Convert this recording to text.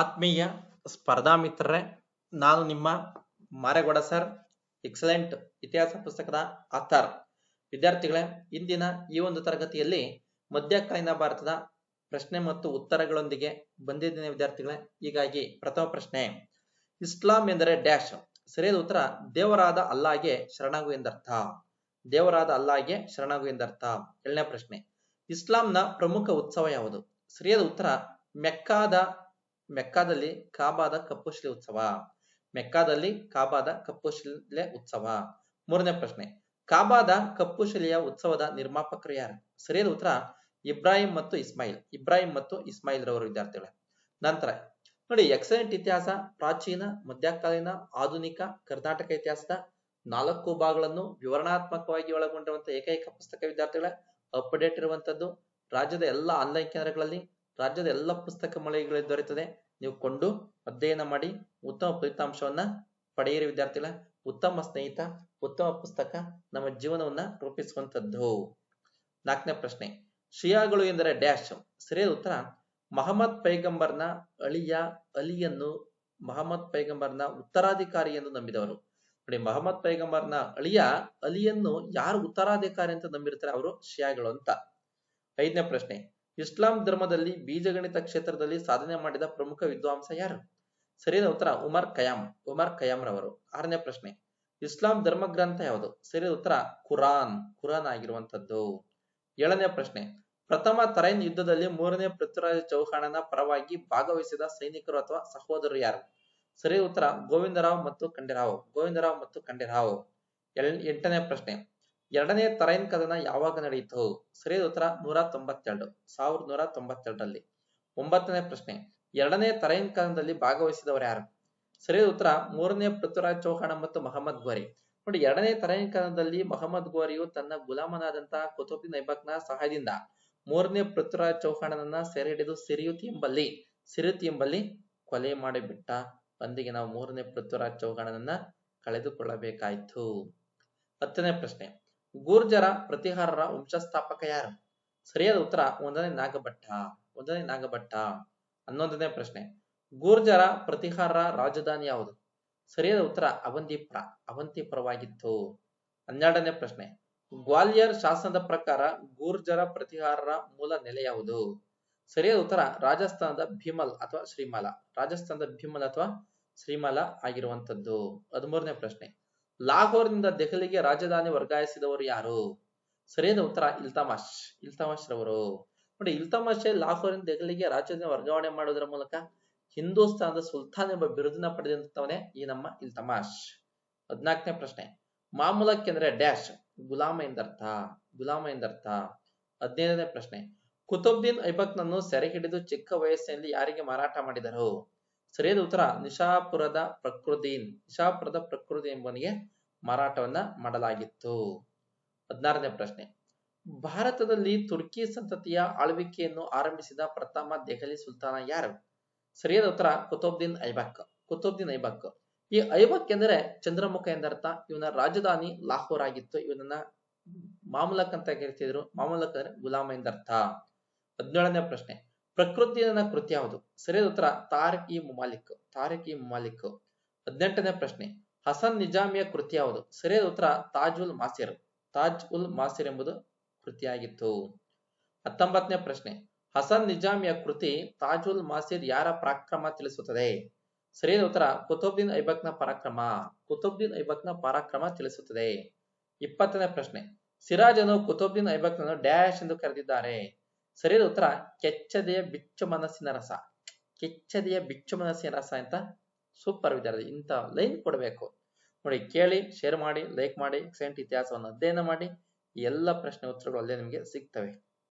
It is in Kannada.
ಆತ್ಮೀಯ ಸ್ಪರ್ಧಾ ಮಿತ್ರರೇ, ನಾನು ನಿಮ್ಮ ಮಾರೇಗೌಡ ಸರ್, ಎಕ್ಸಲೆಂಟ್ ಇತಿಹಾಸ ಪುಸ್ತಕದ ಆಥರ್. ವಿದ್ಯಾರ್ಥಿಗಳೇ, ಇಂದಿನ ಈ ಒಂದು ತರಗತಿಯಲ್ಲಿ ಮಧ್ಯಕಾಲೀನ ಭಾರತದ ಪ್ರಶ್ನೆ ಮತ್ತು ಉತ್ತರಗಳೊಂದಿಗೆ ಬಂದಿದ್ದೇನೆ ವಿದ್ಯಾರ್ಥಿಗಳೇ. ಹೀಗಾಗಿ ಪ್ರಥಮ ಪ್ರಶ್ನೆ, ಇಸ್ಲಾಂ ಎಂದರೆ ಡ್ಯಾಶ್. ಸರಿಯಾದ ಉತ್ತರ ದೇವರಾದ ಅಲ್ಲಾಗೆ ಶರಣಾಗು ಎಂದರ್ಥ. ದೇವರಾದ ಅಲ್ಲಾಗೆ ಶರಣಾಗು ಎಂದರ್ಥ. ಎರಡನೇ ಪ್ರಶ್ನೆ, ಇಸ್ಲಾಂನ ಪ್ರಮುಖ ಉತ್ಸವ ಯಾವುದು? ಸರಿಯಾದ ಉತ್ತರ ಮೆಕ್ಕಾದಲ್ಲಿ ಕಾಬಾದ ಕಪ್ಪುಶಿಲೆ ಉತ್ಸವ. ಮೆಕ್ಕಾದಲ್ಲಿ ಕಾಬಾದ ಕಪ್ಪುಶಿಲೆ ಉತ್ಸವ. ಮೂರನೇ ಪ್ರಶ್ನೆ, ಕಾಬಾದ ಕಪ್ಪುಶಿಲೆಯ ಉತ್ಸವದ ನಿರ್ಮಾಪಕರು ಯಾರು? ಸರಿಯಾದ ಉತ್ತರ ಇಬ್ರಾಹಿಂ ಮತ್ತು ಇಸ್ಮಾಯಿಲ್. ಇಬ್ರಾಹಿಂ ಮತ್ತು ಇಸ್ಮಾಯಿಲ್ ರವರು ವಿದ್ಯಾರ್ಥಿಗಳೇ. ನಂತರ ನೋಡಿ, ಎಕ್ಸಲೆಂಟ್ ಇತಿಹಾಸ ಪ್ರಾಚೀನ, ಮಧ್ಯಕಾಲೀನ, ಆಧುನಿಕ ಕರ್ನಾಟಕ ಇತಿಹಾಸದ 4 ಭಾಗಗಳನ್ನು ವಿವರಣಾತ್ಮಕವಾಗಿ ಒಳಗೊಂಡಿರುವಂತಹ ಏಕೈಕ ಪುಸ್ತಕ ವಿದ್ಯಾರ್ಥಿಗಳೇ. ಅಪ್ಡೇಟ್ ಇರುವಂತದ್ದು. ರಾಜ್ಯದ ಎಲ್ಲ ಆನ್ಲೈನ್ ಕೇಂದ್ರಗಳಲ್ಲಿ, ರಾಜ್ಯದ ಎಲ್ಲ ಪುಸ್ತಕ ಮಳಿಗೆಗಳಲ್ಲಿ ದೊರೆಯುತ್ತದೆ. ನೀವು ಕೊಂಡು ಅಧ್ಯಯನ ಮಾಡಿ ಉತ್ತಮ ಫಲಿತಾಂಶವನ್ನ ಪಡೆಯಿರಿ ವಿದ್ಯಾರ್ಥಿಗಳ. ಉತ್ತಮ ಸ್ನೇಹಿತ, ಉತ್ತಮ ಪುಸ್ತಕ ನಮ್ಮ ಜೀವನವನ್ನ ರೂಪಿಸುವಂತದ್ದು. 4ನೇ ಪ್ರಶ್ನೆ, ಶಿಯಾಗಳು ಎಂದರೆ ಡ್ಯಾಶ್. ಸರಿಯಾದ ಉತ್ತರ ಮಹಮ್ಮದ್ ಪೈಗಂಬರ್ನ ಅಳಿಯ ಅಲಿಯನ್ನು ಮಹಮ್ಮದ್ ಪೈಗಂಬರ್ನ ಉತ್ತರಾಧಿಕಾರಿ ಎಂದು ನಂಬಿದವರು. ನೋಡಿ, ಮಹಮ್ಮದ್ ಪೈಗಂಬರ್ನ ಅಳಿಯ ಅಲಿಯನ್ನು ಯಾರು ಉತ್ತರಾಧಿಕಾರಿ ಅಂತ ನಂಬಿರ್ತಾರೆ ಅವರು ಶಿಯಾಗಳು ಅಂತ. 5ನೇ ಪ್ರಶ್ನೆ, ಇಸ್ಲಾಂ ಧರ್ಮದಲ್ಲಿ ಬೀಜಗಣಿತ ಕ್ಷೇತ್ರದಲ್ಲಿ ಸಾಧನೆ ಮಾಡಿದ ಪ್ರಮುಖ ವಿದ್ವಾಂಸ ಯಾರು? ಸರಿಯಾದ ಉತ್ತರ ಉಮರ್ ಖಯಾಮ್ ರವರು. 6ನೇ ಪ್ರಶ್ನೆ, ಇಸ್ಲಾಂ ಧರ್ಮ ಗ್ರಂಥ ಯಾವುದು? ಸರಿಯಾದ ಉತ್ತರ ಕುರಾನ್ ಆಗಿರುವಂತದ್ದು. 7ನೇ ಪ್ರಶ್ನೆ, ಪ್ರಥಮ ತರೈನ್ ಯುದ್ಧದಲ್ಲಿ 3ನೇ ಪೃಥ್ವಿರಾಜ ಚೌಹಾಣನ ಪರವಾಗಿ ಭಾಗವಹಿಸಿದ ಸೈನಿಕರು ಅಥವಾ ಸಹೋದರರು ಯಾರು? ಸರಿಯಾದ ಉತ್ತರ ಗೋವಿಂದರಾವ್ ಮತ್ತು ಖಂಡೇರಾವ್. 8ನೇ ಪ್ರಶ್ನೆ, 2ನೇ ತರೈನ್ ಕದನ ಯಾವಾಗ ನಡೆಯಿತು? ಸರಿಯಾದ ಉತ್ತರ 1192ರಲ್ಲಿ. 9ನೇ ಪ್ರಶ್ನೆ, 2ನೇ ತರೈನ್ ಕದನದಲ್ಲಿ ಭಾಗವಹಿಸಿದವರು ಯಾರು? ಸರಿಯಾದ ಉತ್ತರ 3ನೇ ಪೃಥ್ವಿರಾಜ್ ಚೌಹಾಣ ಮತ್ತು ಮಹಮ್ಮದ್ ಗೋರಿ. ನೋಡಿ, 2ನೇ ತರೈನ್ ಕದನದಲ್ಲಿ ಮಹಮ್ಮದ್ ಗೋರಿಯು ತನ್ನ ಗುಲಾಮನಾದಂತಹ ಕುತುಬುದ್ದೀನ್ ಐಬಕ್ನ ಸಹಾಯದಿಂದ 3ನೇ ಪೃಥ್ವಿರಾಜ್ ಚೌಹಾಣನನ್ನ ಸೆರೆ ಹಿಡಿದು ಸಿರಿಯುತಿ ಎಂಬಲ್ಲಿ ಕೊಲೆ ಮಾಡಿಬಿಟ್ಟ. ಅಂದಿಗೆ ನಾವು 3ನೇ ಪೃಥ್ವಿರಾಜ್ ಚೌಹಾಣನನ್ನ ಕಳೆದುಕೊಳ್ಳಬೇಕಾಯಿತು. 10ನೇ ಪ್ರಶ್ನೆ, ಗೂರ್ಜರ ಪ್ರತಿಹಾರರ ವಂಶಸ್ಥಾಪಕ ಯಾರು? ಸರಿಯಾದ ಉತ್ತರ 1ನೇ ನಾಗಭಟ್ಟ. 11ನೇ ಪ್ರಶ್ನೆ, ಗೂರ್ಜರ ಪ್ರತಿಹಾರರ ರಾಜಧಾನಿ ಯಾವುದು? ಸರಿಯಾದ ಉತ್ತರ ಅವಂತಿಪುರವಾಗಿತ್ತು. 12ನೇ ಪ್ರಶ್ನೆ, ಗ್ವಾಲಿಯರ್ ಶಾಸನದ ಪ್ರಕಾರ ಗೂರ್ಜರ ಪ್ರತಿಹಾರರ ಮೂಲ ನೆಲೆ ಯಾವುದು? ಸರಿಯಾದ ಉತ್ತರ ರಾಜಸ್ಥಾನದ ಭೀಮಲ್ ಅಥವಾ ಶ್ರೀಮಲ ಆಗಿರುವಂತದ್ದು. 13ನೇ ಪ್ರಶ್ನೆ, ಲಾಹೋರ್ನಿಂದ ದೆಹಲಿಗೆ ರಾಜಧಾನಿ ವರ್ಗಾಯಿಸಿದವರು ಯಾರು? ಸರಿಯಾದ ಉತ್ತರ ಇಲ್ತಮಶ್ ರವರು. ನೋಡಿ, ಇಲ್ತಮಶ್ ಲಾಹೋರ್ನಿಂದ ದೆಹಲಿಗೆ ರಾಜಧಾನಿ ವರ್ಗಾವಣೆ ಮಾಡುವುದರ ಮೂಲಕ ಹಿಂದೂಸ್ತಾನದ ಸುಲ್ತಾನ್ ಎಂಬ ಬಿರುದನ್ನ ಪಡೆದಂತವನೇ ಈ ನಮ್ಮ ಇಲ್ತಮಶ್. 14ನೇ ಪ್ರಶ್ನೆ, ಮಾಮುಲಕ್ ಎಂದರೆ ಡ್ಯಾಶ್. ಗುಲಾಮ ಎಂದರ್ಥ. 15ನೇ ಪ್ರಶ್ನೆ, ಕುತುಬುದ್ದೀನ್ ಐಬಕ್ನನ್ನು ಸೆರೆ ಹಿಡಿದು ಚಿಕ್ಕ ವಯಸ್ಸಿನಲ್ಲಿ ಯಾರಿಗೆ ಮಾರಾಟ ಮಾಡಿದರು? ಸರಿಯಾದ ಉತ್ತರ ನಿಶಾಪುರದ ಪ್ರಕೃದೀನ್ ಎಂಬುವನಿಗೆ ಮಾರಾಟವನ್ನ ಮಾಡಲಾಗಿತ್ತು. 16ನೇ ಪ್ರಶ್ನೆ, ಭಾರತದಲ್ಲಿ ತುರ್ಕಿ ಸಂತತಿಯ ಆಳ್ವಿಕೆಯನ್ನು ಆರಂಭಿಸಿದ ಪ್ರಥಮ ದೆಹಲಿ ಸುಲ್ತಾನ ಯಾರು? ಸರಿಯಾದ ಉತ್ತರ ಕುತುಬುದ್ದೀನ್ ಐಬಕ್. ಈ ಐಬಕ್ ಎಂದರೆ ಚಂದ್ರಮುಖ ಎಂದರ್ಥ. ಇವನ ರಾಜಧಾನಿ ಲಾಹೋರ್ ಆಗಿತ್ತು. ಇವನನ್ನ ಮಾಮುಲಕ್ ಅಂತ ಕರೀತಿದ್ರು. ಮಾಮುಲಕ್ ಅಂದ್ರೆ ಗುಲಾಮ ಎಂದರ್ಥ. 17ನೇ ಪ್ರಶ್ನೆ, ಪ್ರಕೃತಿಯನ್ನ ಕೃತಿ ಯಾವುದು? ಸರಿಯಾದ ಉತ್ತರ ತಾರಿಕ್ ಇ ಮುಮಾಲಿಕ್. 18ನೇ ಪ್ರಶ್ನೆ, ಹಸನ್ ನಿಜಾಮಿಯ ಕೃತಿ ಯಾವುದು? ಸರಿಯಾದ ಉತ್ತರ ತಾಜ್ ಉಲ್ ಮಾಸಿರ್ ಎಂಬುದು ಕೃತಿಯಾಗಿತ್ತು. 19ನೇ ಪ್ರಶ್ನೆ, ಹಸನ್ ನಿಜಾಮಿಯ ಕೃತಿ ತಾಜ್ ಉಲ್ ಮಾಸಿರ್ ಯಾರ ಪರಾಕ್ರಮ ತಿಳಿಸುತ್ತದೆ? ಸರಿಯಾದ ಉತ್ತರ ಕುತುಬುದ್ದೀನ್ ಐಬಕ್ನ ಪರಾಕ್ರಮ ತಿಳಿಸುತ್ತದೆ. 20ನೇ ಪ್ರಶ್ನೆ, ಸಿರಾಜನು ಕುತುಬುದ್ದೀನ್ ಐಬಕ್ನನ್ನು ಡ್ಯಾಶ್ ಎಂದು ಕರೆದಿದ್ದಾರೆ? ಸರಿಯಾದ ಉತ್ತರ ಕೆಚ್ಚದೆಯ ಬಿಚ್ಚು ಮನಸ್ಸಿನ ರಸ ಅಂತ. ಸೂಪರ್ ವಿದ್ಯಾರ್ಥಿ, ಇಂಥ ಲೈನ್ ಕೊಡಬೇಕು. ನೋಡಿ, ಕೇಳಿ, ಶೇರ್ ಮಾಡಿ, ಲೈಕ್ ಮಾಡಿ, ಎಕ್ಸಲೆಂಟ್ ಇತಿಹಾಸವನ್ನು ಅಧ್ಯಯನ ಮಾಡಿ. ಈ ಎಲ್ಲ ಪ್ರಶ್ನೆ ಉತ್ತರಗಳು ಅಲ್ಲೇ ನಿಮಗೆ ಸಿಗ್ತವೆ.